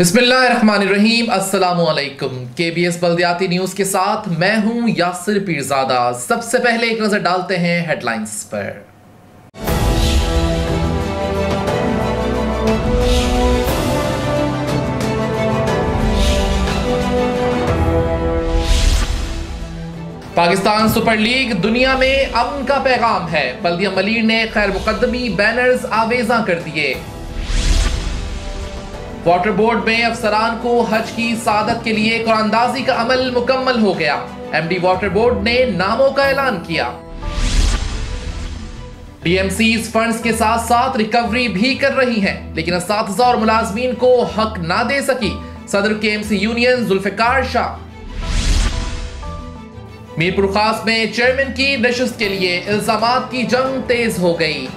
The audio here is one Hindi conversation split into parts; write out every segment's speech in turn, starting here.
बिस्मिल्लाहिर्रहमानिर्रहीम, अस्सलामुअलैकुम। केबीएस बल्दियाती न्यूज के साथ मैं हूं यासिर पीरजादा। सबसे पहले एक नजर डालते हैं हेडलाइंस पर। पाकिस्तान सुपर लीग दुनिया में अमन का पैगाम है। बल्दिया मलीर ने खैर मुकद्दमी बैनर्स आवेजा कर दिए। वाटर बोर्ड में अफसरान को हज की सादत के लिए कुरानदाजी का अमल मुकम्मल हो गया। एमडी वाटर बोर्ड ने नामों का ऐलान किया। डीएमसीज फंड्स के साथ साथ रिकवरी भी कर रही हैं, लेकिन असातिज़ा और मुलाजमीन को हक ना दे सकी। सदर केएमसी यूनियन जुल्फिकार शाह। मीरपुर खास में चेयरमैन की नशिस्त के लिए इल्जामात की जंग तेज हो गई।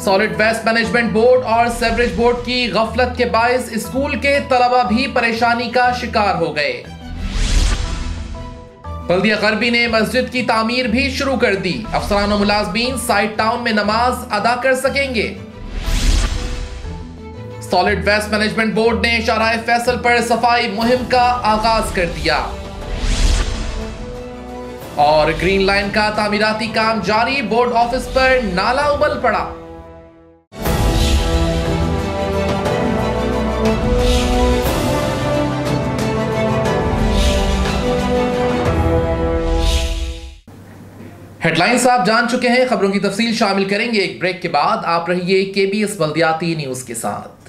सॉलिड वेस्ट मैनेजमेंट बोर्ड और सेवरेज बोर्ड की गफलत के बायस स्कूल के तलबा भी परेशानी का शिकार हो गए। बल्दिया गरबी ने मस्जिद की तामीर भी शुरू कर दी। अफसरान और मुलाजमीन साइड टाउन में नमाज अदा कर सकेंगे। सॉलिड वेस्ट मैनेजमेंट बोर्ड ने शाहराह फैसल पर सफाई मुहिम का आगाज कर दिया और ग्रीन लाइन का तामीराती काम जारी। बोर्ड ऑफिस पर नाला उबल पड़ा। हेडलाइंस आप जान चुके हैं, खबरों की तफसील शामिल करेंगे एक ब्रेक के बाद। आप रहिए केबीएस बल्दियाती न्यूज के साथ।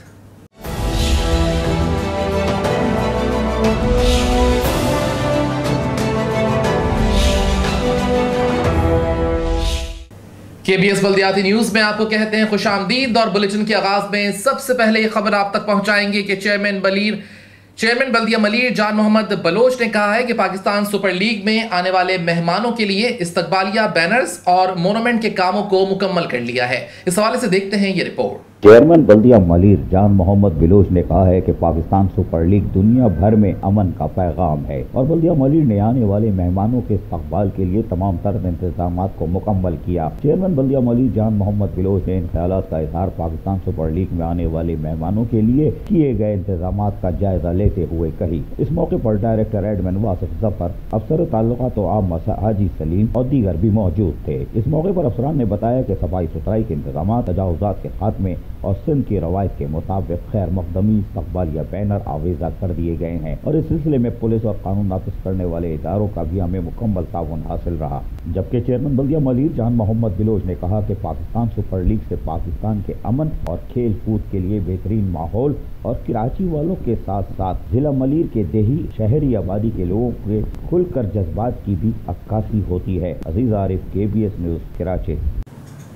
केबीएस बल्दियाती न्यूज में आपको कहते हैं खुशामदीद और बुलेटिन के आगाज में सबसे पहले खबर आप तक पहुंचाएंगे कि चेयरमैन बल्दिया मलीर जान मोहम्मद बलोच ने कहा है कि पाकिस्तान सुपर लीग में आने वाले मेहमानों के लिए इस्तकबालिया बैनर्स और मोनूमेंट के कामों को मुकम्मल कर लिया है। इस हवाले से देखते हैं ये रिपोर्ट। चेयरमैन बल्दिया मलीर जान मोहम्मद बलोच ने कहा है कि पाकिस्तान सुपर लीग दुनिया भर में अमन का पैगाम है और बल्दिया मलीर ने आने वाले मेहमानों के इस्तकबाल के लिए तमाम तरह इंतजाम को मुकम्मल किया। चेयरमैन बल्दिया मलीर जान मोहम्मद बलोच ने इन ख्यालात का इजहार पाकिस्तान सुपर लीग में आने वाले मेहमानों के लिए किए गए इंतजाम का जायजा लेते हुए कही। इस मौके पर डायरेक्टर एडमिन वासिफ जफर, अफसर ताल्लुकात व आम हाजी सलीम और दीगर भी मौजूद थे। इस मौके पर अफसरान ने बताया कि सफाई सुथराई के इंतजाम, तजावुजात के खात्मे और सिंध की रवायत के मुताबिक खैर मकदमी इस्तकबालिया बैनर आवेजा कर दिए गए हैं और इस सिलसिले में पुलिस और कानून नाफिज करने वाले इदारों का भी हमें मुकम्मल ताउन हासिल रहा। जबकि चेयरमैन बल्दिया मलीर जान मोहम्मद बलोच ने कहा कि पाकिस्तान सुपर लीग से पाकिस्तान के अमन और खेल कूद के लिए बेहतरीन माहौल और कराची वालों के साथ साथ जिला मलीर के देही शहरी आबादी के लोगों के खुलकर जज्बात की भी अक्कासी होती है। Aziz Arif, KBS news, Karachi.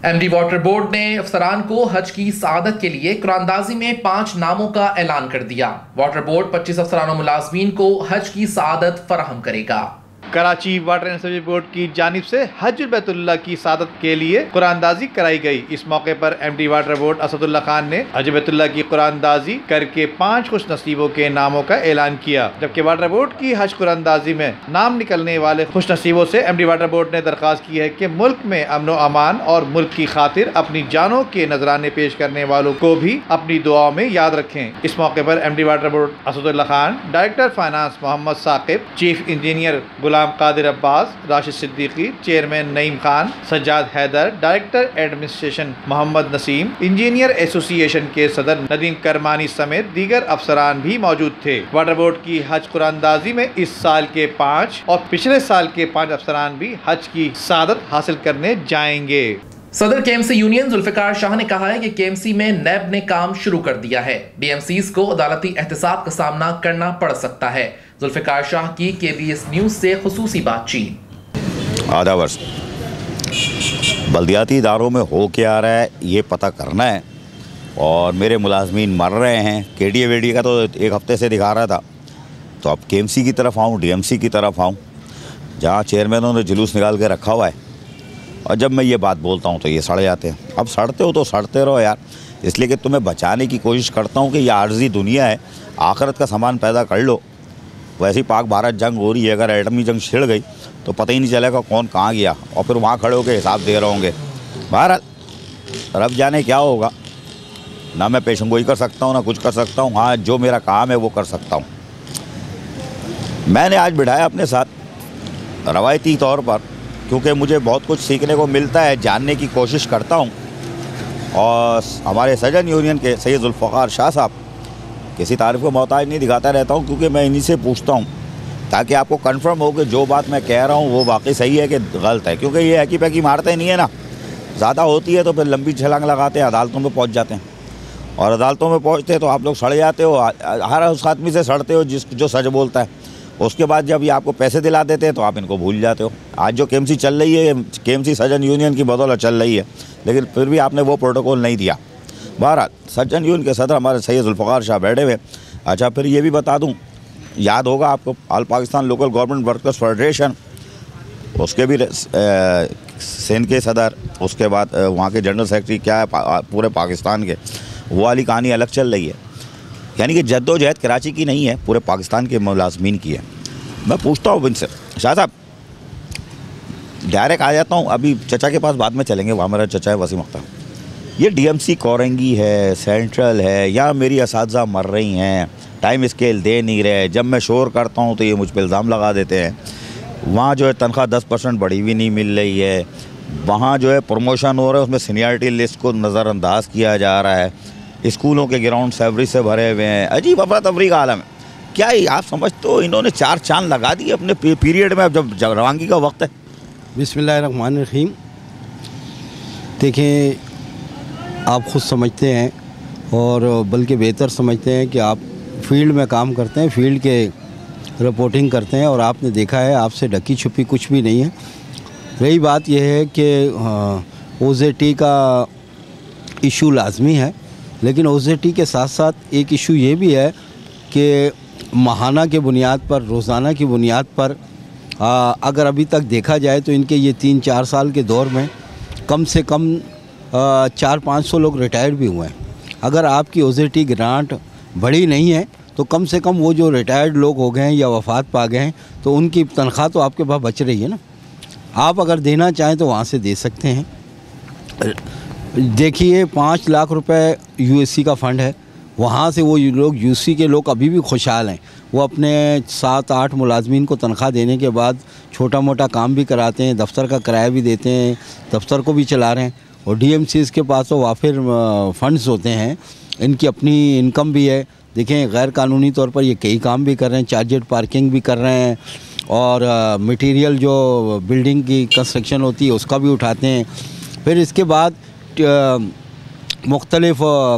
MD water board ने अफसरान को हज की सादत के लिए कुरानदाजी में 5 नामों का ऐलान कर दिया। वाटर बोर्ड 25 अफसरान और मुलाजमीन को हज की सादत फराहम करेगा। Karachi water and sewerage board की जानिब से हज बैतुल्लाह की सादत के लिए कुरानदाजी कराई गई। इस मौके पर MD water board Asadullah Khan ने हज बैतुल्लाह की कुरानदाजी करके 5 खुश नसीबों के नामों का ऐलान किया। जबकि वाटर बोर्ड की हज कुरानदाजी में नाम निकलने वाले खुश नसीबों से एमडी वाटर बोर्ड ने दरख्वास्त की है कि मुल्क में अमन व अमान और मुल्क की खातिर अपनी जानों के नजराने पेश करने वालों को भी अपनी दुआओं में याद रखें। इस मौके पर MD water board Asadullah Khan, director finance Mohammad Saqib, chief engineer Ghulam Qadir Abbas, Rashid Siddiqui, chairman Naeem Khan, Sajjad Haider, director administration Mohammad Naseem, engineer association के सदर नदीम करमानी समेत दीगर अफसरान भी मौजूद थे। वाटर बोर्ड की हज कुरानदाजी में इस साल के 5 और पिछले साल के 5 अफसरान भी हज की सादत हासिल करने जाएंगे। सदर केएमसी यूनियन जुल्फिकार शाह ने कहा है कि केएमसी में नैब ने काम शुरू कर दिया है। डीएमसीज को अदालती एहतसाब का सामना करना पड़ सकता है। जुल्फिकार शाह की केबीएस न्यूज से खुसूसी बातचीत। आधा वर्ष बल्दियाती इदारों में हो क्या रहा है ये पता करना है और मेरे मुलाजमीन मर रहे हैं। केडीए वेडीए का तो एक हफ्ते से दिखा रहा था, तो अब केएमसी की तरफ आऊँ, डीएमसी की तरफ आऊँ, जहाँ चेयरमैनों ने जुलूस निकाल के रखा हुआ है और जब मैं ये बात बोलता हूँ तो ये सड़ जाते हैं। अब सड़ते हो तो सड़ते रहो यार, इसलिए कि तुम्हें बचाने की कोशिश करता हूँ कि ये आर्जी दुनिया है, आखिरत का सामान पैदा कर लो। वैसी पाक भारत जंग हो रही है, अगर एटमी जंग छिड़ गई तो पता ही नहीं चलेगा कौन कहाँ गया और फिर वहाँ खड़े होकर हिसाब दे रहे होंगे। भारत रब जाने क्या होगा। ना मैं पेशेंगोई कर सकता हूँ, ना कुछ कर सकता हूँ। हाँ, जो मेरा काम है वो कर सकता हूँ। मैंने आज बिठाया अपने साथ रवायती तौर पर, क्योंकि मुझे बहुत कुछ सीखने को मिलता है, जानने की कोशिश करता हूँ। और हमारे सजन यूनियन के सैयद जुल्फ़िकार शाह साहब, किसी तारीफ़ को मोहताज नहीं दिखाता रहता हूँ, क्योंकि मैं इन्हीं से पूछता हूँ ताकि आपको कंफर्म हो कि जो बात मैं कह रहा हूँ वो वाकई सही है कि गलत है। क्योंकि ये हैकी पैकी मारते नहीं है ना, ज़्यादा होती है तो फिर लंबी छलांग लगाते हैं, अदालतों में पहुँच जाते हैं। और अदालतों में पहुँचते हैं तो आप लोग सड़ जाते हो, हर उस आदमी से सड़ते हो जो सच बोलता है। उसके बाद जब ये आपको पैसे दिला देते हैं तो आप इनको भूल जाते हो। आज जो केएमसी चल रही है, केएमसी सजन यूनियन की बदौलत चल रही है, लेकिन फिर भी आपने वो प्रोटोकॉल नहीं दिया। बहरहाल सजन यूनियन के सदर हमारे सैयद जुल्फ़िकार शाह बैठे हुए। अच्छा, फिर ये भी बता दूं, याद होगा आपको, all Pakistan local government workers federation, उसके भी सिंध के सदर, उसके बाद वहाँ के जनरल सेक्रेटरी, क्या है पूरे पाकिस्तान के, वो वाली कहानी अलग चल रही है। यानी कि जद्दोजहद कराची की नहीं है, पूरे पाकिस्तान के मुलाजमीन की है। मैं पूछता हूँ इनसे, शाह साहब डायरेक्ट आ जाता हूँ, अभी चचा के पास बाद में चलेंगे, वहाँ मेरा चचा है वसीम अख्तर। ये डीएमसी कोरंगी है, सेंट्रल है, या मेरी असातिज़ा मर रही हैं, टाइम स्केल दे नहीं रहे, जब मैं शोर करता हूँ तो ये मुझ पर इल्ज़ाम लगा देते हैं। वहाँ जो है तनख्वाह 10% बढ़ी हुई नहीं मिल रही है, वहाँ जो है प्रमोशन हो रहा है उसमें सीनियरिटी लिस्ट को नज़रअंदाज किया जा रहा है, स्कूलों के ग्राउंड एवरेज से भरे हुए हैं, अजीब अफरा तफरी का आलम है। क्या ही आप समझते हो इन्होंने 4 चांद लगा दिए अपने पीरियड में, अब जब रवानगी का वक्त है। बिस्मिल्लाहिर्रहमानिर्रहीम। देखें, आप ख़ुद समझते हैं और बल्कि बेहतर समझते हैं कि आप फील्ड में काम करते हैं, फील्ड के रिपोर्टिंग करते हैं, और आपने देखा है आपसे ढकी छुपी कुछ भी नहीं है। रही बात यह है कि ओजेटी का इशू लाजमी है, लेकिन ओजेटी के साथ साथ एक इशू ये भी है कि माहाना के बुनियाद पर, रोज़ाना की बुनियाद पर अगर अभी तक देखा जाए तो इनके ये 3-4 साल के दौर में कम से कम 400-500 लोग रिटायर्ड भी हुए हैं। अगर आपकी ओजेटी ग्रांट बड़ी नहीं है तो कम से कम वो जो रिटायर्ड लोग हो गए हैं या वफ़ात पा गए हैं तो उनकी तनख्वाह तो आपके पास बच रही है ना। आप अगर देना चाहें तो वहाँ से दे सकते हैं। देखिए, 5 लाख रुपए यूएससी का फ़ंड है, वहाँ से वो लोग यूसी के लोग अभी भी खुशहाल हैं। वो अपने 7-8 मुलाजमीन को तनख्वाह देने के बाद छोटा मोटा काम भी कराते हैं, दफ्तर का किराया भी देते हैं, दफ्तर को भी चला रहे हैं। और डीएमसीज़ के पास तो वाफिर फ़ंड्स होते हैं, इनकी अपनी इनकम भी है। देखें, गैर कानूनी तौर पर ये कई काम भी कर रहे हैं, चार्जेड पार्किंग भी कर रहे हैं, और मटेरियल जो बिल्डिंग की कंस्ट्रक्शन होती है उसका भी उठाते हैं। फिर इसके बाद मुख्तलिफ़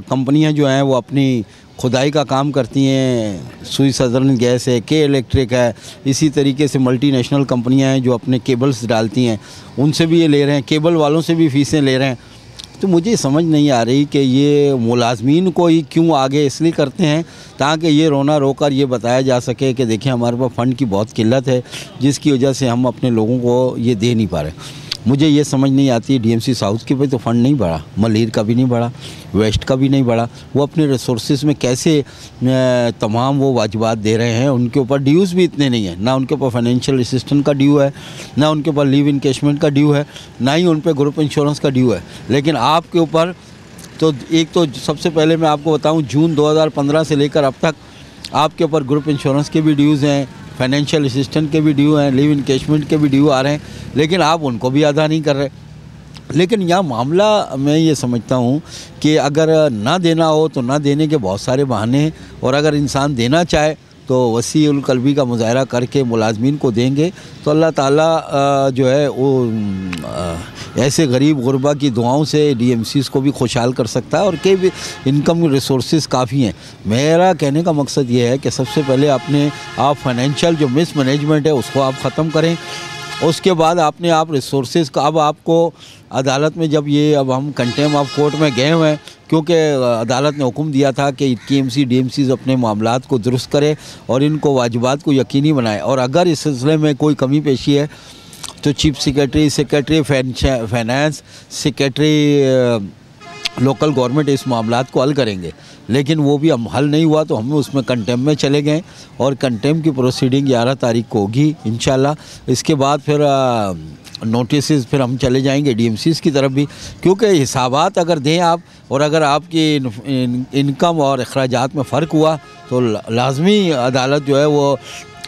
कंपनियां जो हैं वो अपनी खुदाई का काम करती हैं, सुई सदर्न गैस है, के इलेक्ट्रिक है, इसी तरीके से मल्टीनेशनल कंपनियां हैं जो अपने केबल्स डालती हैं, उनसे भी ये ले रहे हैं, केबल वालों से भी फ़ीसें ले रहे हैं। तो मुझे समझ नहीं आ रही कि ये मुलाजमीन को ही क्यों आगे इसलिए करते हैं ताकि ये रोना रोकर ये बताया जा सके कि देखिए हमारे पास फ़ंड की बहुत किल्लत है, जिसकी वजह से हम अपने लोगों को ये दे नहीं पा रहे। मुझे ये समझ नहीं आती, डीएमसी साउथ के पे तो फ़ंड नहीं बढ़ा, मलीर का भी नहीं बढ़ा, वेस्ट का भी नहीं बढ़ा। वो अपने रिसोर्सेज में कैसे तमाम वो वाजिबात दे रहे हैं, उनके ऊपर ड्यूज़ भी इतने नहीं है, ना उनके ऊपर फाइनेंशियल असिस्टेंट का ड्यू है, ना उनके ऊपर लीव इनकेशमेंट का ड्यू है, ना ही उन पर ग्रुप इंश्योरेंस का ड्यू है। लेकिन आपके ऊपर तो एक तो सबसे पहले मैं आपको बताऊँ, जून 2015 से लेकर अब तक आपके ऊपर ग्रुप इंश्योरेंस के भी ड्यूज़ हैं, फाइनेंशियल असिस्टेंट के भी ड्यू हैं, लीव इनकेशमेंट के भी ड्यू आ रहे हैं, लेकिन आप उनको भी अदा नहीं कर रहे। लेकिन यह मामला मैं ये समझता हूँ कि अगर ना देना हो तो ना देने के बहुत सारे बहाने हैं, और अगर इंसान देना चाहे तो वसीउल कल्बी का मुजाहरा करके मुलाजमीन को देंगे तो अल्लाह ताला जो है वो ऐसे गरीब गुरबा की दुआओं से डीएमसीज़ को भी खुशहाल कर सकता है, और के भी इनकम रिसोर्सेज काफ़ी हैं। मेरा कहने का मकसद ये है कि सबसे पहले आप फाइनेंशियल जो मिसमैनेजमेंट है उसको आप ख़त्म करें, उसके बाद आपने आप रिसोर्सेज का, अब आपको अदालत में जब ये अब हम कंटेम्प्ट ऑफ कोर्ट में गए हुए हैं, क्योंकि अदालत ने हुक्म दिया था कि केएमसी डीएमसीज़ अपने मामलात को दुरुस्त करें और इनको वाजिबात को यकीनी बनाएं, और अगर इस सिलसिले में कोई कमी पेशी है तो chief secretary finance, secretary local government इस मामलात को हल करेंगे। लेकिन वो भी हम हल नहीं हुआ तो हम उसमें कंटेम्प्ट में चले गए, और कंटेम्प्ट की प्रोसीडिंग 11 तारीख को होगी इंशाल्लाह। इसके बाद फिर नोटिस फिर हम चले जाएंगे डीएमसीज़ की तरफ भी, क्योंकि हिसाबात अगर दें आप और अगर आपकी इनकम और अखराजात में फ़र्क हुआ तो लाजमी अदालत जो है वो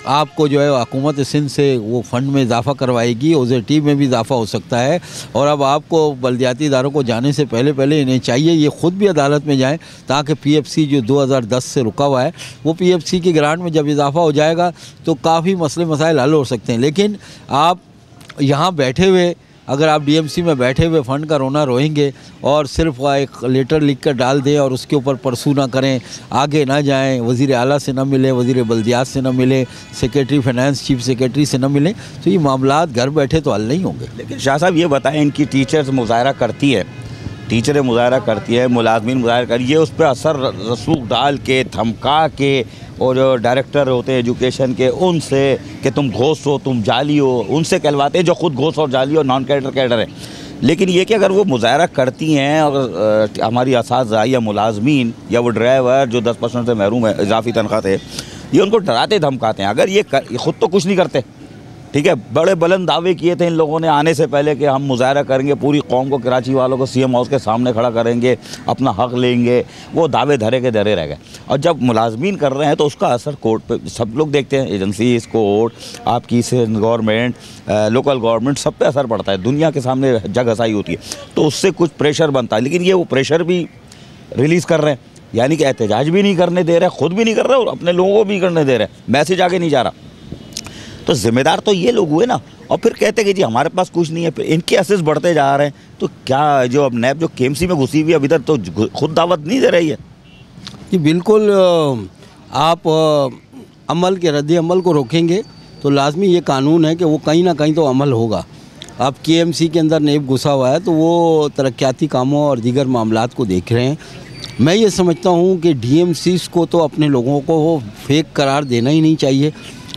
आपको जो है हुकूमत सिंध से वो फ़ंड में इजाफ़ा करवाएगी, ओज़ेटी में भी इजाफ़ा हो सकता है। और अब आपको बल्दियाती इदारों को जाने से पहले इन्हें चाहिए ये ख़ुद भी अदालत में जाएं, ताकि पीएफसी जो 2010 से रुका हुआ है वो पीएफसी की ग्रांट में जब इजाफ़ा हो जाएगा तो काफ़ी मसले मसाइल हल हो सकते हैं। लेकिन आप यहाँ बैठे हुए अगर आप डीएमसी में बैठे हुए फ़ंड का रोना रोएंगे और सिर्फ एक लेटर लिख कर डाल दें और उसके ऊपर परसू ना करें, आगे ना जाएं, वज़ीर आला से ना मिले, वज़ीर बल्दियात से ना मिले, सेक्रेटरी फाइनेंस चीफ सेक्रेटरी से ना मिले, तो ये मामलात घर बैठे तो हल नहीं होंगे। लेकिन शाह साहब ये बताएं, इनकी टीचर्स मुजाहरा करती है, टीचरें मुजाहरा करती है, मुलाजमीन मुजाहरा कर, ये उस पर असर रसूख डाल के धमका के और जो डायरेक्टर होते हैं एजुकेशन के उनसे कि तुम घोष हो, तुम जाली हो, उनसे कहलवाते हैं जो खुद घोष और जाली और नॉन कैडर है। लेकिन ये कि अगर वो मुजाहरा करती हैं और हमारी असातिज़ा या मुलाजमीन या वो ड्राइवर जो 10% से महरूम है इजाफी तनख्वाह थे, ये उनको डराते धमकाते हैं। अगर ये ख़ुद तो कुछ नहीं करते, ठीक है, बड़े बुलंद दावे किए थे इन लोगों ने आने से पहले कि हम मुजाहरा करेंगे, पूरी कौम को, कराची वालों को सीएम हाउस के सामने खड़ा करेंगे, अपना हक़ लेंगे, वो दावे धरे के धरे रह गए। और जब मुलाजमीन कर रहे हैं तो उसका असर कोर्ट पे सब लोग देखते हैं, एजेंसीज, कोर्ट, आपकी गवर्नमेंट, लोकल गवर्नमेंट, सब पे असर पड़ता है, दुनिया के सामने जग हसाई होती है, तो उससे कुछ प्रेशर बनता है। लेकिन ये वो प्रेशर भी रिलीज़ कर रहे हैं, यानी कि एहतजाज भी नहीं करने दे रहे, ख़ुद भी नहीं कर रहे और अपने लोगों को भी करने दे रहे, मैसेज आगे नहीं जा रहा। तो जिम्मेदार तो ये लोग हुए ना, और फिर कहते कि जी हमारे पास कुछ नहीं है, फिर इनके असेस बढ़ते जा रहे हैं। तो क्या जो अब नैब जो केएमसी में घुसी हुई है अभी तक तो खुद दावत नहीं दे रही है? जी बिल्कुल, आप अमल के रद्द अमल को रोकेंगे तो लाजमी ये कानून है कि वो कहीं ना कहीं तो अमल होगा। अब केएमसी के अंदर नैब घुसा हुआ है तो वो तरक्याती कामों और दीगर मामलात को देख रहे हैं। मैं ये समझता हूँ कि डीएमसीज़ को तो अपने लोगों को वो फेक करार देना ही नहीं चाहिए,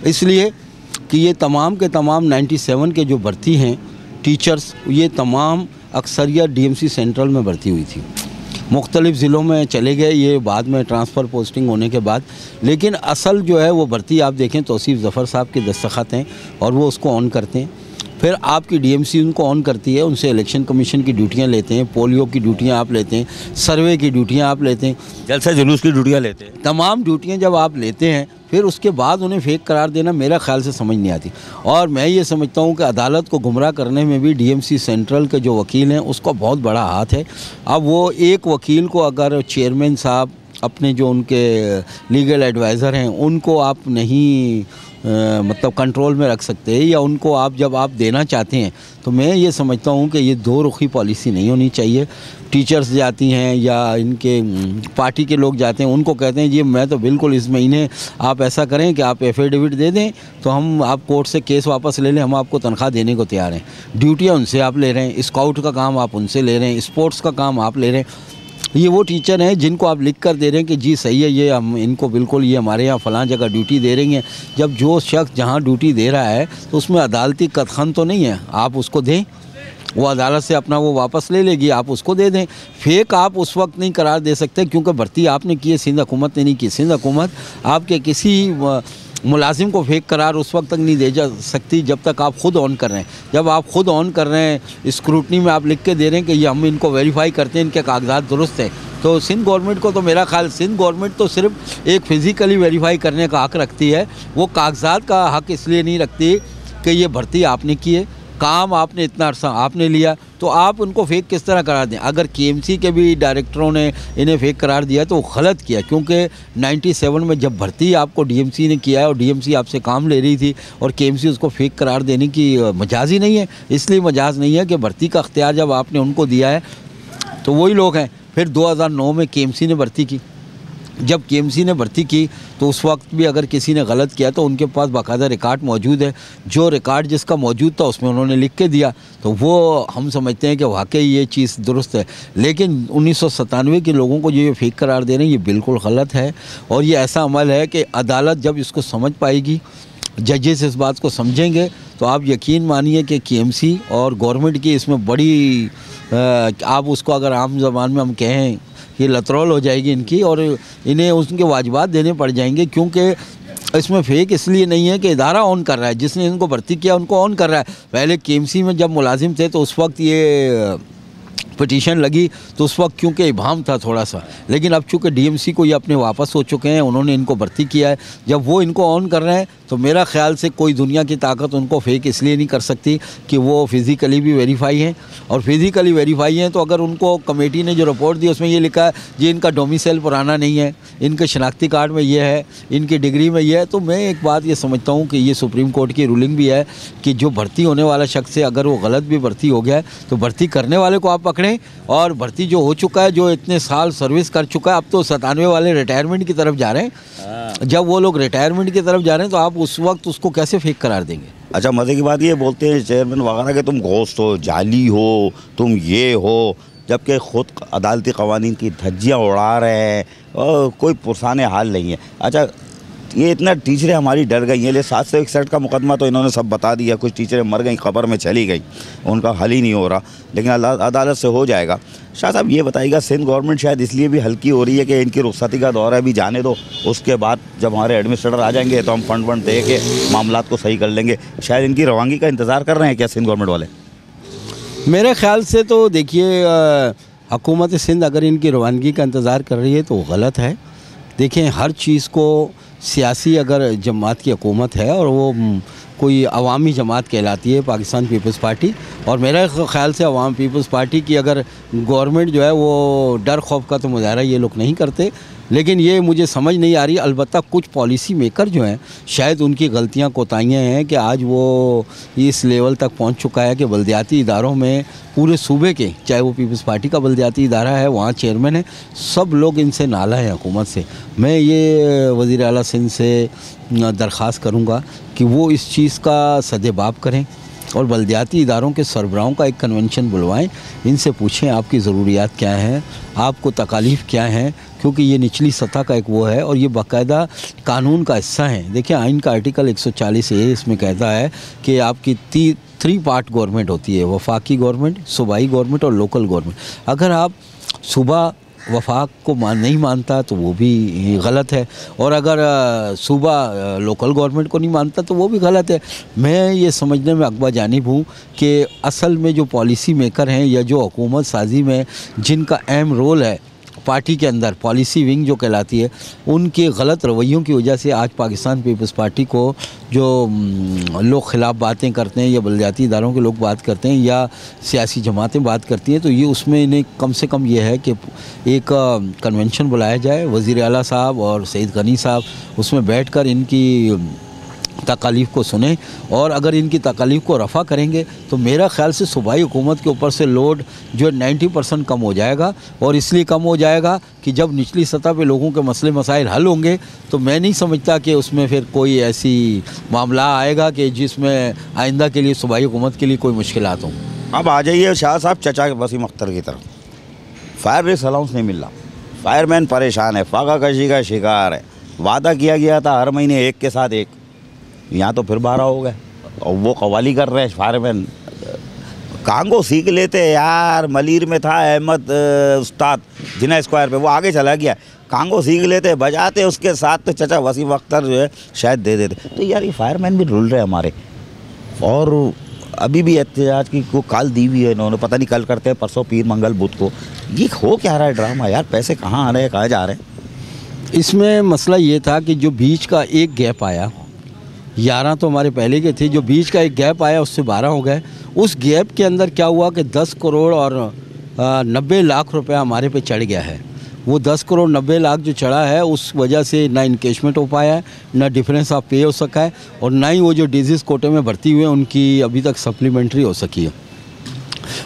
इसलिए कि ये तमाम के तमाम 97 के जो भर्ती हैं टीचर्स, ये तमाम अक्सरियत डीएमसी सेंट्रल में भर्ती हुई थी, मुख्तलिफ़ ज़िलों में चले गए ये बाद में ट्रांसफ़र पोस्टिंग होने के बाद। लेकिन असल जो है वो भर्ती आप देखें तौसीफ़ ज़फ़र साहब के दस्तखत हैं और वो उसको ऑन करते हैं। फिर आपकी डीएमसी उनको ऑन करती है, उनसे इलेक्शन कमीशन की ड्यूटियां लेते हैं, पोलियो की ड्यूटियां आप लेते हैं, सर्वे की ड्यूटियां आप लेते हैं, जलसा जुलूस की ड्यूटियां लेते हैं, तमाम ड्यूटियां जब आप लेते हैं फिर उसके बाद उन्हें फेक करार देना मेरा ख्याल से समझ नहीं आती। और मैं ये समझता हूँ कि अदालत को गुमराह करने में भी डीएमसी सेंट्रल के जो वकील हैं उसका बहुत बड़ा हाथ है। अब वो एक वकील को अगर चेयरमैन साहब अपने जो उनके लीगल एडवाइज़र हैं उनको आप नहीं मतलब कंट्रोल में रख सकते हैं, या उनको आप जब आप देना चाहते हैं, तो मैं ये समझता हूँ कि ये दो रुखी पॉलिसी नहीं होनी चाहिए। टीचर्स जाती हैं या इनके पार्टी के लोग जाते हैं, उनको कहते हैं जी मैं तो बिल्कुल इस महीने आप ऐसा करें कि आप एफिडेविट दे दें तो हम आप कोर्ट से केस वापस ले लें, हम आपको तनख्वाह देने को तैयार हैं। ड्यूटियाँ उनसे आप ले रहे हैं, स्काउट का काम आप उनसे ले रहे हैं, स्पोर्ट्स का काम आप ले रहे हैं। ये वो टीचर हैं जिनको आप लिख कर दे रहे हैं कि जी सही है, ये हम इनको बिल्कुल ये हमारे यहाँ फ़लाँ जगह ड्यूटी दे रही हैं। जब जो शख्स जहाँ ड्यूटी दे रहा है तो उसमें अदालती कतखन तो नहीं है, आप उसको दें, वो अदालत से अपना वो वापस ले लेगी, आप उसको दे दें। फेक आप उस वक्त नहीं करार दे सकते क्योंकि भर्ती आपने की है, सिंध हुकूमत ने नहीं की। सिंध हुकूमत आपके किसी मुलाजिम को फेक करार उस वक्त तक नहीं दे जा सकती जब तक आप ख़ुद ऑन कर रहे हैं। जब आप ख़ुद ऑन कर रहे हैं, स्क्रूटनी में आप लिख के दे रहे हैं कि ये हम इनको वेरीफाई करते हैं, इनके कागजात दुरुस्त हैं, तो सिंध गवर्नमेंट को तो मेरा ख्याल, सिंध गवर्नमेंट तो सिर्फ एक फ़िज़िकली वेरीफाई करने का हक़ रखती है, वो कागजात का हक़ इसलिए नहीं रखती कि ये भर्ती आपने की है, काम आपने इतना अर्सा आपने लिया, तो आप उनको फेक किस तरह करार दें। अगर केएमसी के भी डायरेक्टरों ने इन्हें फेक करार दिया तो वो गलत किया, क्योंकि 97 में जब भर्ती आपको डीएमसी ने किया है और डीएमसी आपसे काम ले रही थी और केएमसी उसको फेक करार देने की मजाज ही नहीं है। इसलिए मजाज नहीं है कि भर्ती का अख्तियार जब आपने उनको दिया है तो वही लोग हैं। फिर 2009 में केएमसी ने भर्ती की, जब केएमसी ने भर्ती की तो उस वक्त भी अगर किसी ने गलत किया तो उनके पास बाकायदा रिकॉर्ड मौजूद है, जो रिकॉर्ड जिसका मौजूद था उसमें उन्होंने लिख के दिया, तो वो हम समझते हैं कि वाकई ये चीज़ दुरुस्त है। लेकिन 1997 के लोगों को जो ये फेक करार दे रहे हैं ये बिल्कुल गलत है, और ये ऐसा अमल है कि अदालत जब इसको समझ पाएगी, जजेस इस बात को समझेंगे, तो आप यकीन मानिए कि केएमसी और गवर्नमेंट की इसमें बड़ी आप उसको अगर आम ज़बान में हम कहें ये लतरौल हो जाएगी इनकी, और इन्हें उनके वाजिबात देने पड़ जाएंगे, क्योंकि इसमें फेक इसलिए नहीं है कि इदारा ऑन कर रहा है, जिसने इनको भर्ती किया उनको ऑन कर रहा है। पहले केएमसी में जब मुलाजिम थे तो उस वक्त ये पिटीशन लगी तो उस वक्त क्योंकि इबाम था थोड़ा सा, लेकिन अब चूँकि डीएमसी को ये अपने वापस हो चुके हैं, उन्होंने इनको भर्ती किया है, जब वो इनको ऑन कर रहे हैं तो मेरा ख्याल से कोई दुनिया की ताकत उनको फेक इसलिए नहीं कर सकती कि वो फिज़िकली भी वेरीफाई हैं। और फिज़िकली वेरीफाई हैं तो अगर उनको कमेटी ने जो रिपोर्ट दी उसमें ये लिखा है जी इनका डोमिसाइल पुराना नहीं है, इनके शनाख्ती कार्ड में ये है, इनकी डिग्री में ये है, तो मैं एक बात ये समझता हूँ कि ये सुप्रीम कोर्ट की रूलिंग भी है कि जो भर्ती होने वाला शख्स है अगर वो गलत भी भर्ती हो गया है तो भर्ती करने वाले को आप पकड़ें, और भर्ती जो हो चुका है, जो इतने साल सर्विस कर चुका है, अब तो 97 वाले रिटायरमेंट की तरफ जा रहे हैं, जब वो लोग रिटायरमेंट की तरफ जा रहे हैं तो आप उस वक्त उसको कैसे फेक करार देंगे? अच्छा, मज़े की बात ये बोलते हैं चेयरमैन वगैरह कि तुम घोस्ट हो, जाली हो, तुम ये हो, जबकि ख़ुद अदालती कवानीन की धज्जियाँ उड़ा रहे हैं और कोई पुरसाने हाल नहीं है। अच्छा, ये इतना टीचरें हमारी डर गई हैं, 761 का मुकदमा तो इन्होंने सब बता दिया, कुछ टीचरें मर गई, खबर में चली गई, उनका हल ही नहीं हो रहा, लेकिन अदालत से हो जाएगा। शाह साहब ये बताइएगा, सिंध गवर्नमेंट शायद इसलिए भी हल्की हो रही है कि इनकी रुखसती का दौर है, अभी जाने दो, उसके बाद जब हमारे एडमिनिस्ट्रेटर आ जाएंगे तो हम फंड दे के मामलात को सही कर लेंगे। शायद इनकी रवानगी का इंतज़ार कर रहे हैं क्या सिंध गवर्नमेंट वाले? मेरे ख्याल से तो देखिए, हुकूमत सिंध अगर इनकी रवानगी का इंतज़ार कर रही है तो गलत है। देखें, हर चीज़ को सियासी अगर जमात की हुकूमत है और वो कोई अवामी जमात कहलाती है पाकिस्तान पीपल्स पार्टी, और मेरे ख़्याल से अवाम पीपल्स पार्टी की अगर गवर्नमेंट जो है वो डर खौफ का तो मुजाहरा ये लोग नहीं करते, लेकिन ये मुझे समझ नहीं आ रही। अलबत्ता कुछ पॉलिसी मेकर जो हैं शायद उनकी गलतियां कोताहियाँ हैं कि आज वो इस लेवल तक पहुंच चुका है कि बल्दियाती इदारों में पूरे सूबे के, चाहे वो पीपल्स पार्टी का बल्दियाती इदारा है, वहाँ चेयरमैन है, सब लोग इनसे नाला है हुकूमत से। मैं ये वज़ीर आला सिंध से दरख्वास्त करूँगा कि वो इस चीज़ का सदेबाब करें और बल्दियाती इदारों के सरबराहों का एक कन्वेंशन बुलवाएं, इनसे पूछें आपकी ज़रूरियात क्या हैं, आपको तकालीफ क्या हैं, क्योंकि ये निचली सतह का एक वो है और ये बाकायदा कानून का हिस्सा है। देखिए, आइन का आर्टिकल 140A इसमें कहता है कि आपकी 3 पार्ट गवर्नमेंट होती है, वफाकी गवर्नमेंट, सूबाई गवर्नमेंट और लोकल गवर्नमेंट। अगर आप सूबा वफाक को नहीं मानता तो वो भी गलत है, और अगर सूबा लोकल गवर्नमेंट को नहीं मानता तो वो भी गलत है। मैं ये समझने में अकबा जानिब हूँ कि असल में जो पॉलिसी मेकर हैं या जो हुकूमत साजी में जिनका अहम रोल है पार्टी के अंदर, पॉलिसी विंग जो कहलाती है, उनके गलत रवैयों की वजह से आज पाकिस्तान पीपल्स पार्टी को जो लोग ख़िलाफ़ बातें करते हैं या बल्दियाती इदारों के लोग बात करते हैं या सियासी जमातें बात करती हैं, तो ये उसमें इन्हें कम से कम ये है कि एक कन्वेंशन बुलाया जाए, वज़ीर आला साहब और सईद गनी साहब उसमें बैठकर इनकी तकालीफ को सुने, और अगर इनकी तकालीफ को रफ़ा करेंगे तो मेरा ख़्याल से सूबाई हुकूमत के ऊपर से लोड जो 90% कम हो जाएगा। और इसलिए कम हो जाएगा कि जब निचली सतह पे लोगों के मसले मसाइल हल होंगे तो मैं नहीं समझता कि उसमें फिर कोई ऐसी मामला आएगा कि जिसमें आइंदा के लिए सूबाई हुकूमत के लिए कोई मुश्किलात हों। अब आ जाइए शाह साहब चचा वसीम अख्तर की तरफ। फायर ब्रिगेड अलाउंस नहीं मिल रहा, फायरमैन परेशान है, फाका कशी का शिकार है। वादा किया गया था हर महीने एक के साथ एक, यहाँ तो फिर 12 हो गए और वो कवाली कर रहे हैं फायरमैन। कांगो सीख लेते यार, मलीर में था अहमद उस्ताद जिना स्क्वायर पे, वो आगे चला गया। कांगो सीख लेते, बजाते उसके साथ, तो चचा वसीम अख्तर जो है शायद दे देते। तो यार ये फायरमैन भी रुल रहे हमारे, और अभी भी एहतजाज की को काल दी हुई है इन्होंने, पता नहीं कल करते हैं, परसों, पीर, मंगल, बुध को। ये हो क्या रहा है ड्रामा यार? पैसे कहाँ आ रहे हैं, कहाँ जा रहे हैं? इसमें मसला ये था कि जो बीच का एक गैप आया, 11 तो हमारे पहले के थे, जो बीच का एक गैप आया उससे 12 हो गए। उस गैप के अंदर क्या हुआ कि 10 करोड़ और 90 लाख रुपया हमारे पे चढ़ गया है। वो 10 करोड़ 90 लाख जो चढ़ा है उस वजह से ना इनकेशमेंट हो पाया है, ना डिफरेंस ऑफ पे हो सका है, और ना ही वो जो डिजीज़ कोटे में भर्ती हुए उनकी अभी तक सप्लीमेंट्री हो सकी है।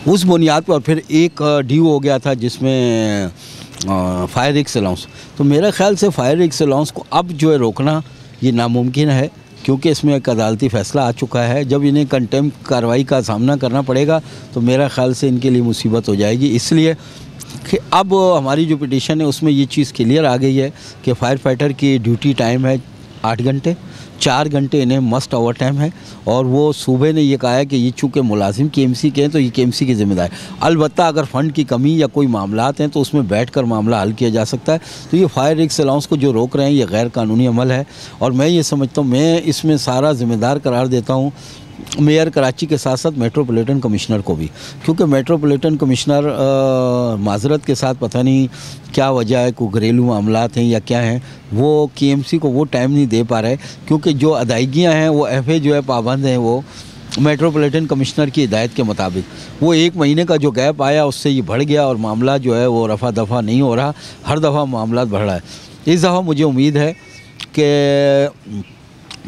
उस बुनियाद पर फिर एक ड्यू हो गया था जिसमें फायर रिस्क अलाउंस। तो मेरा ख्याल से फायर रिस्क अलाउंस को अब जो है रोकना ये नामुमकिन है, क्योंकि इसमें एक अदालती फ़ैसला आ चुका है। जब इन्हें कंटेम्प्ट कार्रवाई का सामना करना पड़ेगा तो मेरा ख़्याल से इनके लिए मुसीबत हो जाएगी। इसलिए कि अब हमारी जो पिटीशन है उसमें ये चीज़ क्लियर आ गई है कि फ़ायर फाइटर की ड्यूटी टाइम है 8 घंटे, 4 घंटे इन्हें मस्ट ओवर टाइम है। और वो सूबे ने ये कहा है कि ये चूँकि मुलाजिम KMC के हैं तो ये KMC की ज़िम्मेदार है। अलबत्ता अगर फ़ंड की कमी या कोई मामलात हैं तो उसमें बैठकर मामला हल किया जा सकता है। तो ये फायर रिस्क अलाउंस को जो रोक रहे हैं ये गैर कानूनी अमल है। और मैं ये समझता हूँ, मैं इसमें सारा ज़िम्मेदार करार देता हूँ मेयर कराची के साथ साथ मेट्रोपॉलिटन कमिश्नर को भी, क्योंकि मेट्रोपॉलिटन कमिश्नर माजरत के साथ पता नहीं क्या वजह है, कोई घरेलू मामलात हैं या क्या हैं, वो KMC को वो टाइम नहीं दे पा रहे, क्योंकि जो अदायगियाँ हैं वो FA जो है पाबंद हैं वो मेट्रोपॉलिटन कमिश्नर की हिदायत के मुताबिक। वो 1 महीने का जो गैप आया उससे ये बढ़ गया और मामला जो है वो रफ़ा दफ़ा नहीं हो रहा, हर दफ़ा मामला बढ़ रहा है। इस दफ़ा मुझे उम्मीद है कि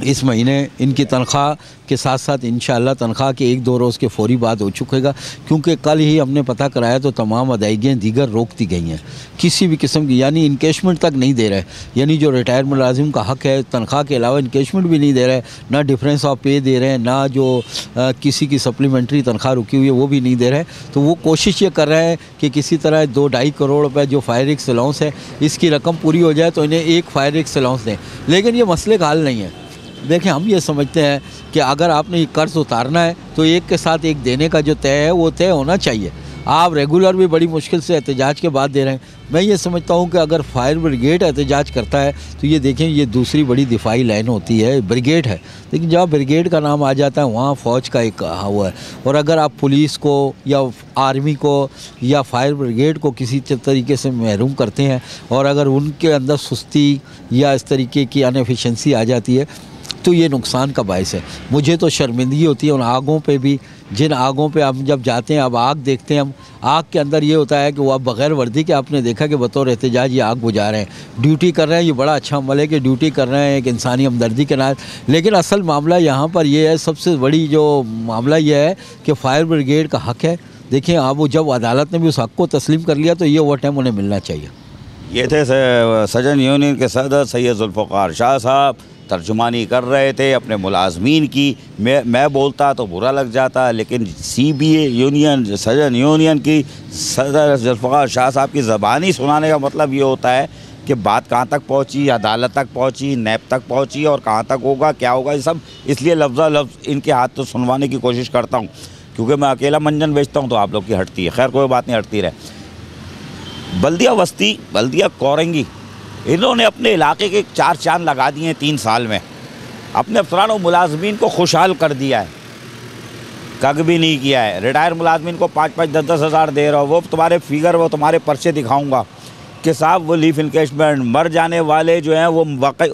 इस महीने इनकी तनख्वाह के साथ साथ इंशाअल्लाह तनख्वाह के 1-2 रोज़ के फौरी बाद हो चुकेगा, क्योंकि कल ही हमने पता कराया तो तमाम अदायगियाँ दीगर रोक दी गई हैं किसी भी किस्म की, यानी इनकेशमेंट तक नहीं दे रहे। यानी जो रिटायर मुलाजिम का हक़ है तनख्वाह के अलावा इनकेशमेंट भी नहीं दे रहे, ना डिफरेंस ऑफ पे दे रहे हैं, ना जो किसी की सप्लीमेंट्री तनख्वाह रुकी हुई है वो भी नहीं दे रहे। तो वो कोशिश ये कर रहे हैं कि किसी तरह 2-2.5 करोड़ रुपये जो फायर रिस्क अलाउंस है इसकी रकम पूरी हो जाए तो इन्हें एक फायर रिस्क अलाउंस दें। लेकिन ये मसले का हल नहीं है। देखें, हम ये समझते हैं कि अगर आपने ये कर्ज उतारना है तो एक के साथ एक देने का जो तय है वो तय होना चाहिए। आप रेगुलर भी बड़ी मुश्किल से एहतजाज के बाद दे रहे हैं। मैं ये समझता हूँ कि अगर फायर ब्रिगेड एहतजाज करता है तो ये देखें, ये दूसरी बड़ी दिफाई लाइन होती है, ब्रिगेड है। लेकिन जहाँ ब्रिगेड का नाम आ जाता है वहाँ फ़ौज का एक हुआ है। और अगर आप पुलिस को या आर्मी को या फायर ब्रिगेड को किसी तरीके से महरूम करते हैं और अगर उनके अंदर सुस्ती या इस तरीके की अनएफिशिएंसी आ जाती है तो ये नुकसान का बायस है। मुझे तो शर्मिंदगी होती है उन आगों पे भी, जिन आगों पे हम जब जाते हैं, अब आग देखते हैं हम, आग के अंदर ये होता है कि वो अब बग़ैर वर्दी के आपने देखा कि बतौर एहतजाज ये आग बुझा रहे हैं, ड्यूटी कर रहे हैं। ये बड़ा अच्छा अमल है कि ड्यूटी कर रहे हैं एक इंसानी हमदर्दी के नात। लेकिन असल मामला यहाँ पर ये है, सबसे बड़ी जो मामला ये है कि फायर ब्रिगेड का हक़ है। देखिए, आप वो जब अदालत ने भी उस हक़ को तस्लीम कर लिया तो ये ओवर टाइम उन्हें मिलना चाहिए। ये थे सजन यूनियन के सदर सैयद जुल्फ़िकार शाह साहब, तर्जुमानी कर रहे थे अपने मुलाजमीन की। मैं बोलता तो बुरा लग जाता, लेकिन CBA यूनियन, सजन यूनियन की सदर जुल्फ़िकार शाह साहब की ज़बानी सुनाने का मतलब ये होता है कि बात कहाँ तक पहुँची, अदालत तक पहुँची, नैब तक पहुँची और कहाँ तक होगा, क्या होगा, ये सब इसलिए लफ्ज़ इनके हाथ तो सुनवाने की कोशिश करता हूँ, क्योंकि मैं अकेला मंजन बेचता हूँ तो आप लोग की हटती है। खैर, कोई बात नहीं, हटती रहे। बल्दिया वस्ती, बल्दिया कोरंगी, इन्होंने अपने इलाके के 4 चांद लगा दिए हैं 3 साल में। अपने अफसरान और मुलाजमीन को खुशहाल कर दिया है, कग भी नहीं किया है। रिटायर मुलाजमीन को 5-5, 10-10 हज़ार दे रहा हो, वो तुम्हारे फिगर, वो तुम्हारे पर्चे दिखाऊंगा कि साहब वो लीफ इनकेशमेंट। मर जाने वाले जो हैं वो वाकई,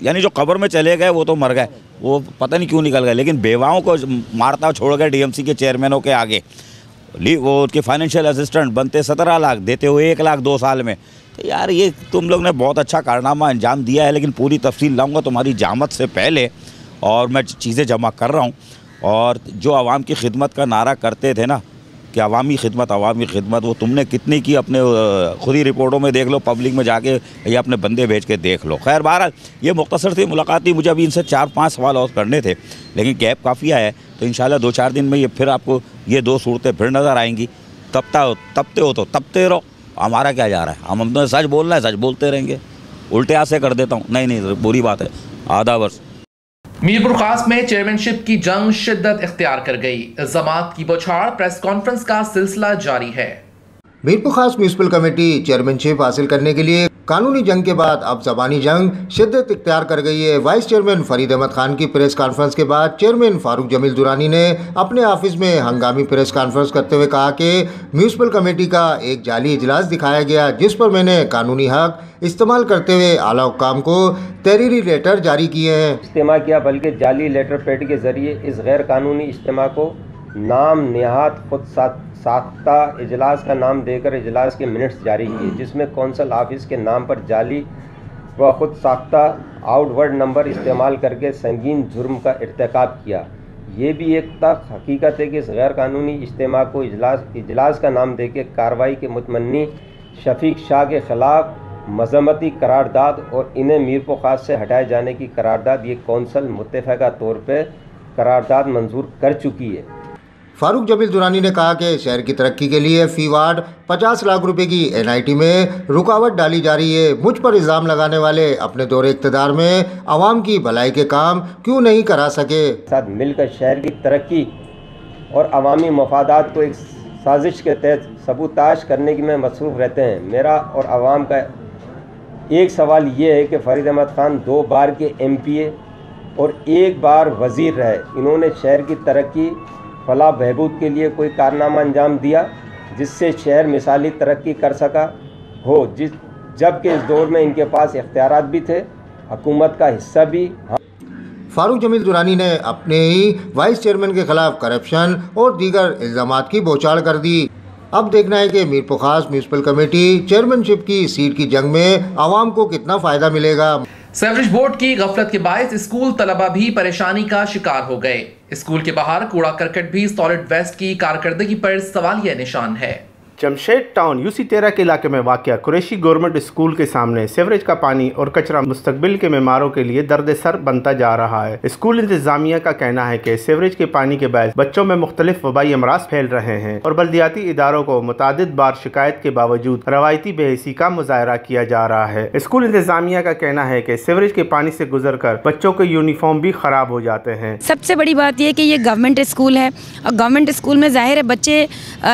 यानी जो कब्र में चले गए वो तो मर गए, वो पता नहीं क्यों निकल गए, लेकिन बेवाओं को मारता छोड़ गए DMC के चेयरमैनों के आगे। वो उसके फाइनेंशियल असिस्टेंट बनते 17 लाख, देते हुए 1 लाख 2 साल में। तो यार, ये तुम लोग ने बहुत अच्छा कारनामा अंजाम दिया है, लेकिन पूरी तफसील लाऊंगा तुम्हारी जामत से पहले, और मैं चीज़ें जमा कर रहा हूँ। और जो आवाम की खिदमत का नारा करते थे ना कि अवामी खिदमत, वो तुमने कितनी की, अपने खुद ही रिपोर्टों में देख लो, पब्लिक में जाके या अपने बंदे भेज के देख लो। खैर, बहरहाल ये मुख्तसर थी मुलाकात थी, मुझे अभी इनसे 4-5 सवाल और करने थे, लेकिन गैप काफ़ी है, तो इंशाल्लाह 2-4 दिन में ये फिर आपको ये 2 सूरतें फिर नज़र आएंगी। तबते हो तो तबते रहो, हमारा क्या जा रहा है, हम तो सच बोलना है, सच बोलते रहेंगे। उल्टे हाथ से कर देता हूँ, नहीं बुरी बात है। आधा वर्ष मीरपुर खास में चेयरमैनशिप की जंग शिद्दत इख्तियार कर गई। जमात की बौछार, प्रेस कॉन्फ्रेंस का सिलसिला जारी है। मीरपुर खास म्यूनिसिपल कमेटी चेयरमैनशिप हासिल करने के लिए कानूनी जंग के बाद अब ज़बानी जंग शिद्दत इख्तियार कर गई है। वाइस चेयरमैन फरीद अहमद खान की प्रेस कॉन्फ्रेंस के बाद चेयरमैन फारूक जमील दुरानी ने अपने ऑफिस में हंगामी प्रेस कॉन्फ्रेंस करते हुए कहा कि म्यूनिसिपल कमेटी का एक जाली इजलास दिखाया गया, जिस पर मैंने कानूनी हक इस्तेमाल करते हुए आला हुक्काम को तहरीरी लेटर जारी किए हैं। इस्तेमाल किया, बल्कि जाली लेटर पैड के जरिए इस गैर कानूनी इज्तिमा को नाम नेहात खुद साख्ता इजलास का नाम देकर इजलास के मिनट्स जारी किए, जिसमें कौंसल ऑफिस के नाम पर जाली व खुद साख्ता आउटवर्ड नंबर इस्तेमाल करके संगीन जुर्म का इर्तिकाब किया। ये भी एक तक हकीकत है कि इस गैर कानूनी इज्तिमा को इजलास का नाम देकर कार्रवाई के मुतमन्नी शफीक शाह के ख़िलाफ़ मजम्मती करारदाद और इन्हें मीरपुर खास से हटाए जाने की करारदाद ये कौंसल मुत्तफ़क़ा तौर पर करारदाद मंजूर कर चुकी है। फारूक जमील दुरानी ने कहा कि शहर की तरक्की के लिए फी वार्ड 50 लाख रुपए की NIT में रुकावट डाली जा रही है। मुझ पर इल्ज़ाम लगाने वाले अपने दौरे इक़्तिदार में आवाम की भलाई के काम क्यों नहीं करा सके। साथ मिलकर शहर की तरक्की और अवामी मफादात को एक साजिश के तहत सबूताश करने की में मसरूफ़ रहते हैं। मेरा और आवाम का एक सवाल ये है कि फरीद अहमद ख़ान 2 बार के MPA और 1 बार वज़ीर रहे। इन्होंने शहर की तरक्की फलाह बहबूद के लिए कोई कारनामा अंजाम दिया जिससे शहर मिसाली तरक्की कर सका हो, जबकि इस दौर में इनके पास इख्तियारात भी थे, हुकूमत का हिस्सा भी। फारूक जमील दुरानी ने अपने ही वाइस चेयरमैन के खिलाफ करप्शन और दीगर इल्ज़ामात की बौछार कर दी। अब देखना है कि मीरपुर खास म्यूनसिपल कमेटी चेयरमैनशिप की सीट की जंग में आवाम को कितना फ़ायदा मिलेगा। सेवरेज बोर्ड की गफलत के बायस स्कूल तलबा भी परेशानी का शिकार हो गए। स्कूल के बाहर कूड़ा करकट भी सॉलिड वेस्ट की कारकर्दगी पर सवालिया निशान है। जमशेद टाउन UC 13 के इलाके में वाक़या कुरैशी गवर्नमेंट स्कूल के सामने सीवरेज का पानी और कचरा मुस्तकबिल के बीमारों के लिए दर्द सर बनता जा रहा है। स्कूल इंतजामिया का कहना है कि सीवरेज के पानी के बायस बच्चों में मुख्तलिफ वबाई अमराज फैल रहे हैं और बल्दियाती इदारों को मुतादिद बार शिकायत के बावजूद रवायती बेहसी का मुजाहरा किया जा रहा है। स्कूल इंतजामिया का कहना है कि सीवरेज के पानी से गुजर कर बच्चों के यूनिफॉर्म भी खराब हो जाते हैं। सबसे बड़ी बात यह कि ये गवर्नमेंट स्कूल है और गवर्नमेंट स्कूल में जाहिर है बच्चे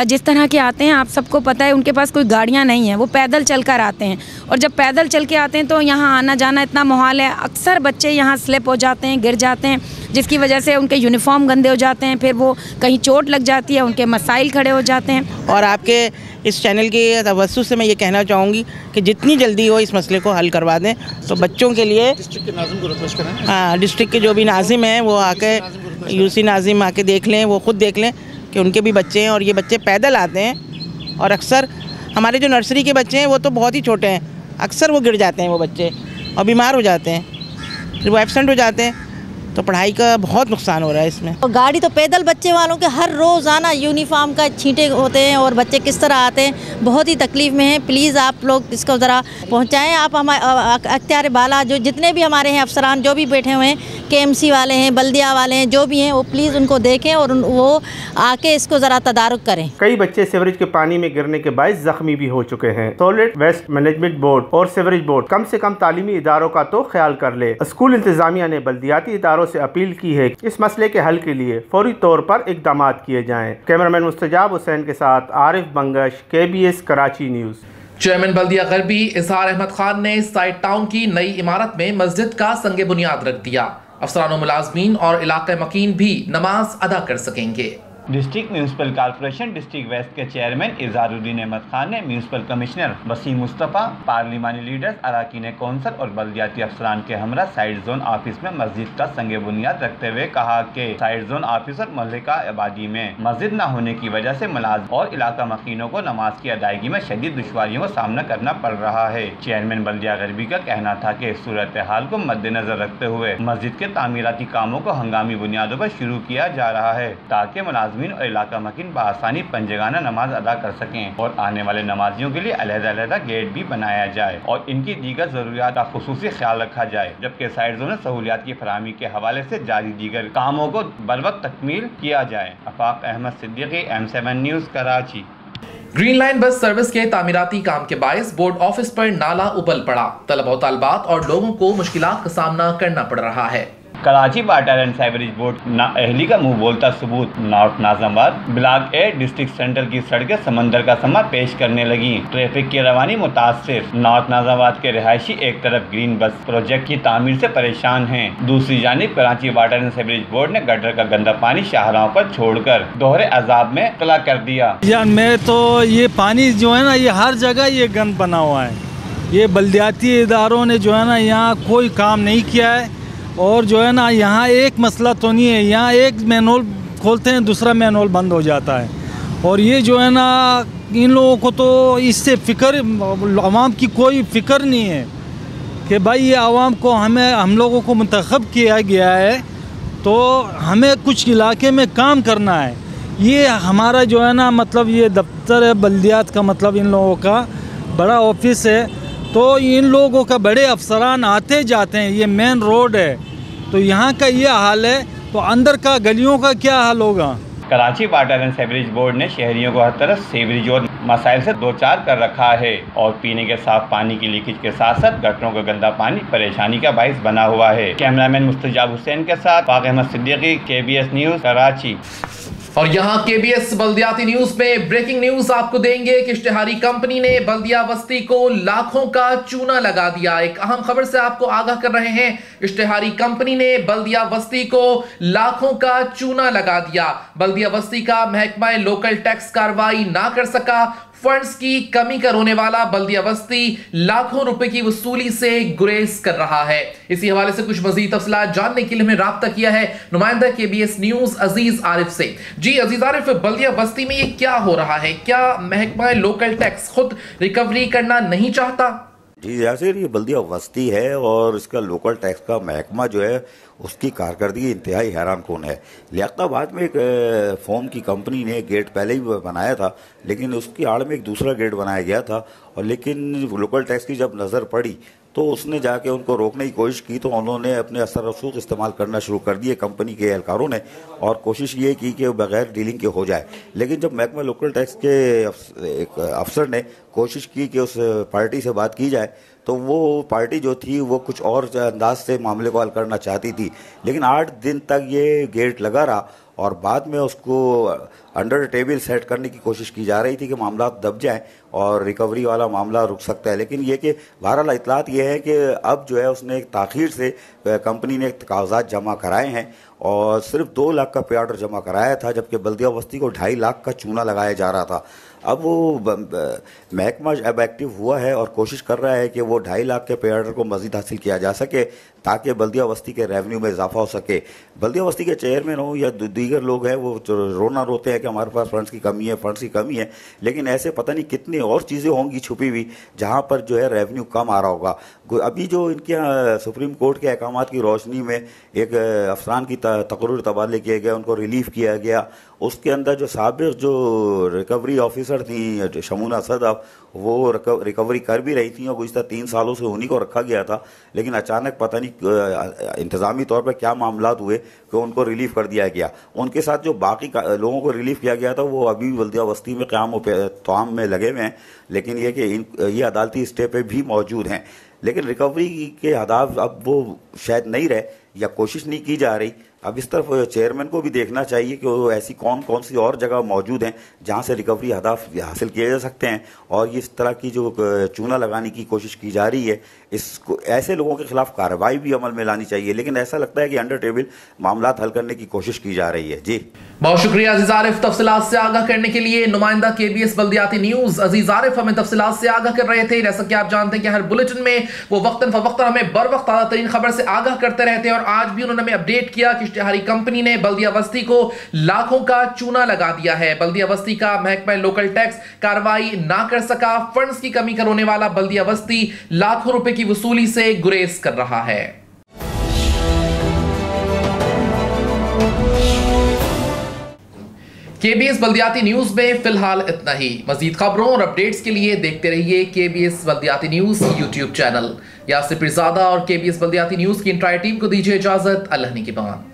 जिस तरह के आते हैं, आप सबको पता है उनके पास कोई गाड़ियां नहीं है, वो पैदल चलकर आते हैं और जब पैदल चल के आते हैं तो यहाँ आना जाना इतना मुहाल है। अक्सर बच्चे यहाँ स्लिप हो जाते हैं, गिर जाते हैं, जिसकी वजह से उनके यूनिफॉर्म गंदे हो जाते हैं, फिर वो कहीं चोट लग जाती है, उनके मसाइल खड़े हो जाते हैं। और आपके इस चैनल के तवज्जुह से मैं ये कहना चाहूँगी कि जितनी जल्दी हो इस मसले को हल करवा दें तो बच्चों के लिए डिस्ट्रिक्ट के नाज़िम को रिक्वेस्ट करें। हाँ, डिस्ट्रिक्ट के जो भी नाज़िम हैं वो आके UC नाज़िम आके देख लें, वो ख़ुद देख लें कि उनके भी बच्चे हैं और ये बच्चे पैदल आते हैं और अक्सर हमारे जो नर्सरी के बच्चे हैं वो तो बहुत ही छोटे हैं, अक्सर वो गिर जाते हैं वो बच्चे और बीमार हो जाते हैं, फिर वो एब्सेंट हो जाते हैं, तो पढ़ाई का बहुत नुकसान हो रहा है इसमें। और गाड़ी तो पैदल बच्चे वालों के हर रोज़ाना यूनिफॉर्म का छींटे होते हैं और बच्चे किस तरह आते हैं, बहुत ही तकलीफ़ में हैं। प्लीज़ आप लोग इसको ज़रा पहुंचाएं। आप हमारे अख्तियार बाला जो जितने भी हमारे हैं अफसरान जो भी बैठे हुए हैं, KMC वाले हैं, बल्दिया वाले हैं, जो भी हैं, वो प्लीज़ उनको देखें और वो आके इसको ज़रा तदारुक करें। कई बच्चे सीवरेज के पानी में गिरने के बायस जख्मी भी हो चुके हैं। सॉलिड वेस्ट मैनेजमेंट बोर्ड और सीवरेज बोर्ड कम से कम तालीमी इदारों का तो ख्याल कर ले। स्कूल इंतजामिया ने बल्दियाती इदारों से अपील की है इस मसले के हल के लिए फौरी तौर पर इक़दाम किए जाएं। कैमरामैन मुस्तजाब हुसैन के साथ Arif Bangash, KBS Karachi news. Chairman बल्दिया गरबी इजहार अहमद खान ने साइड टाउन की नई इमारत में मस्जिद का संगे बुनियाद रख दिया। अफसरान मुलाजमीन और इलाके मकीन भी नमाज अदा कर सकेंगे। District municipal corporation district west के चेयरमैन इजहारुद्दीन अहमद खान ने म्यूनसिपल कमिश्नर वसीम मुस्तफ़ा, पार्लिमानी लीडर्स, अराकीन कौंसल और बल्दियाती अफसरान के हमरा साइड जोन ऑफिस में मस्जिद का संगे बुनियाद रखते हुए कहा कि साइड जोन ऑफिस और मल्लिका आबादी में मस्जिद न होने की वजह से मुलाजिम और इलाका मकीनों को नमाज की अदायगी में शदीद दुश्वारियों का सामना करना पड़ रहा है। चेयरमैन बल्दिया गरबी का कहना था कि इस सूरत हाल को मद्देनजर रखते हुए मस्जिद के तामीराती कामों को हंगामी बुनियादों पर शुरू किया जा रहा है ताकि और इलाका मकीन बआसानी पंजगाना नमाज अदा कर सकें और आने वाले नमाजियों के लिए अलग-अलग गेट भी बनाया जाए और इनकी दीगर जरूरियात का खुसूसी ख्याल रखा जाए, जबकि साइड जोन सहूलियात की फराहमी के हवाले से जारी दीगर कामों को बरवक्त तकमील किया जाए। Afaq Ahmed Siddiqui, M7 news, Karachi. Green line bus service के तामीराती काम के बायस बोर्ड ऑफिस पर नाला उबल पड़ा। तलबा तालबात और लोगों को मुश्किलात का सामना करना पड़ रहा है। Karachi water and sewerage board नाअहली का मुंह बोलता सबूत। North Nazimabad block A district centre की सड़कें समंदर का समा पेश करने लगी। ट्रैफिक की रवानी मुतासिर। नॉर्थ नाज़ाबाद के रिहायशी एक तरफ ग्रीन बस प्रोजेक्ट की तामीर से परेशान हैं, दूसरी जानिब Karachi water and sewerage board ने गटर का गंदा पानी शाहराहों पर छोड़कर दोहरे अजाब में मुब्तला कर दिया। यार मैं तो ये पानी जो है ना, ये हर जगह ये गंद बना हुआ है। ये बल्दियाती इदारों ने जो है ना यहाँ कोई काम नहीं किया है और जो है ना यहाँ एक मसला तो नहीं है, यहाँ एक मैनहोल खोलते हैं दूसरा मैनहोल बंद हो जाता है और ये जो है ना इन लोगों को तो इससे फ़िक्र, आवाम की कोई फ़िक्र नहीं है कि भाई ये आवाम को हम लोगों को मुंतखब किया गया है तो हमें कुछ इलाके में काम करना है। ये हमारा जो है ना मतलब ये दफ्तर है बल्दियात का, मतलब इन लोगों का बड़ा ऑफिस है, तो इन लोगों का बड़े अफसरान आते जाते हैं। ये मेन रोड है तो यहाँ का ये हाल है, तो अंदर का गलियों का क्या हाल होगा। Karachi water and sewerage board ने शहरियों को हर तरफ सीवरेज और मसाइल से दो चार कर रखा है और पीने के साफ पानी की लीकेज के साथ साथ गटरों का गंदा पानी परेशानी का बाइस बना हुआ है। कैमरामैन मुस्तजाब हुसैन के साथ फाक़ अहमद सिद्दीकी, KBS न्यूज़, कराची। और यहाँ KBS बल्दियाती न्यूज में ब्रेकिंग न्यूज आपको देंगे कि इश्तिहारी कंपनी ने बल्दिया बस्ती को लाखों का चूना लगा दिया। एक अहम खबर से आपको आगाह कर रहे हैं, इश्तिहारी कंपनी ने बल्दिया बस्ती को लाखों का चूना लगा दिया। बल्दिया बस्ती का महकमा लोकल टैक्स कार्रवाई ना कर सका, फंड्स की कमी का रोने वाला बल्दिया बस्ती लाखों रुपए की वसूली से गुरेज कर रहा है। इसी हवाले से कुछ मजीद तफसीलात जानने के लिए हमें राब्ता किया है नुमाइंदा KBS न्यूज अजीज आरिफ से। जी अजीज आरिफ, बल्दिया बस्ती में ये क्या हो रहा है? क्या महकमा लोकल टैक्स खुद रिकवरी करना नहीं चाहता? जी यासिर, ये बल्दिया बस्ती है और इसका लोकल टैक्स का महकमा जो है उसकी कारकर्दगी इंतहाई हैरान कौन है। लियाकताबाद में एक फोम की कंपनी ने गेट पहले ही बनाया था, लेकिन उसकी आड़ में एक दूसरा गेट बनाया गया था और लेकिन लोकल टैक्स की जब नज़र पड़ी तो उसने जाके उनको रोकने की कोशिश की तो उन्होंने अपने असर रसूख इस्तेमाल करना शुरू कर दिए कंपनी के एहलकारों ने और कोशिश ये की कि बगैर डीलिंग के हो जाए। लेकिन जब महकमा लोकल टैक्स के एक अफसर ने कोशिश की कि उस पार्टी से बात की जाए तो वो पार्टी जो थी वो कुछ और अंदाज से मामले को हल करना चाहती थी, लेकिन 8 दिन तक ये गेट लगा रहा और बाद में उसको अंडर टेबल सेट करने की कोशिश की जा रही थी कि मामला दब जाए और रिकवरी वाला मामला रुक सकता है। लेकिन ये कि बहरहाल इतलात ये है कि अब जो है उसने एक ताख़ीर से कंपनी ने कागजात जमा कराए हैं और सिर्फ 2 लाख का पे ऑर्डर जमा कराया था, जबकि बल्दिया बस्ती को 2.5 लाख का चूना लगाया जा रहा था। अब वो महकमा अब एक्टिव हुआ है और कोशिश कर रहा है कि वो 2.5 लाख के पे ऑर्डर को मजीद हासिल किया जा सके ताकि बल्दिया बस्ती के रेवेन्यू में इजाफा हो सके। बल्दिया बस्ती के चेयरमैन हो या दीगर लोग हैं वो रोना रोते हैं कि हमारे पास फंड्स की कमी है, लेकिन ऐसे पता नहीं कितनी और चीज़ें होंगी छुपी हुई जहाँ पर जो है रेवेन्यू कम आ रहा होगा। अभी जो इनके यहाँ सुप्रीम कोर्ट के अहकामात की रोशनी में एक अफसरान की तकर्रुर तबादले किए गए, उनको रिलीफ किया गया, उसके अंदर जो साबिक़ जो रिकवरी ऑफिसर थी शमूना सदफ वो रिकवरी कर भी रही थी और गुज़िश्ता 3 सालों से उन्हीं को रखा गया था, लेकिन अचानक पता नहीं इंतज़ामी तौर पर क्या मामलात हुए कि उनको रिलीफ कर दिया गया। उनके साथ जो बाकी लोगों को रिलीफ किया गया था वो अभी भी बल्दिया बस्ती में क़याम तमाम में लगे हुए हैं, लेकिन ये कि ये अदालती स्टे पे भी मौजूद हैं। लेकिन रिकवरी के अहदाफ अब वो शायद नहीं रहे या कोशिश नहीं की जा रही। अब इस तरफ चेयरमैन को भी देखना चाहिए कि वो ऐसी कौन कौन सी और जगह मौजूद हैं जहां से रिकवरी अहदाफ हासिल किए जा सकते हैं और इस तरह की जो चूना लगाने की कोशिश की जा रही है इसको ऐसे लोगों के खिलाफ कार्रवाई भी अमल में लानी चाहिए। लेकिन ऐसा लगता है कि अंडर टेबल मामला हल करने की कोशिश की जा रही है। जी बहुत शुक्रिया अजीज आरिफ तफसीलात से आगाह करने के लिए। नुमाइंदा KBS बल्दियाती न्यूज अजीज आरिफ हमें तफसीलात से आगाह कर रहे थे। जैसा कि आप जानते हैं कि हर बुलेटिन में वो वक्तन फवक्तन हमें बर वक्त ताज़ा तरीन खबर से आगाह करते रहते हैं और आज भी उन्होंने हमें अपडेट किया कि इश्तिहारी कंपनी ने बल्दिया बस्ती को लाखों का चूना लगा दिया है। बल्दिया बस्ती का महकमा लोकल टैक्स कार्रवाई ना कर सका, फंड्स की कमी का रोने वाला बल्दिया बस्ती लाखों रुपए की वसूली से गुरेज कर रहा है। KBS बल्दियाती न्यूज में फिलहाल इतना ही। मजीद खबरों और अपडेट्स के लिए देखते रहिए KBS बल्दियाती news YouTube channel. Yasir Pirzada और KBS बल्दियाती न्यूज की इंटायर टीम को दीजिए इजाजत। अल्लाह निगहबान।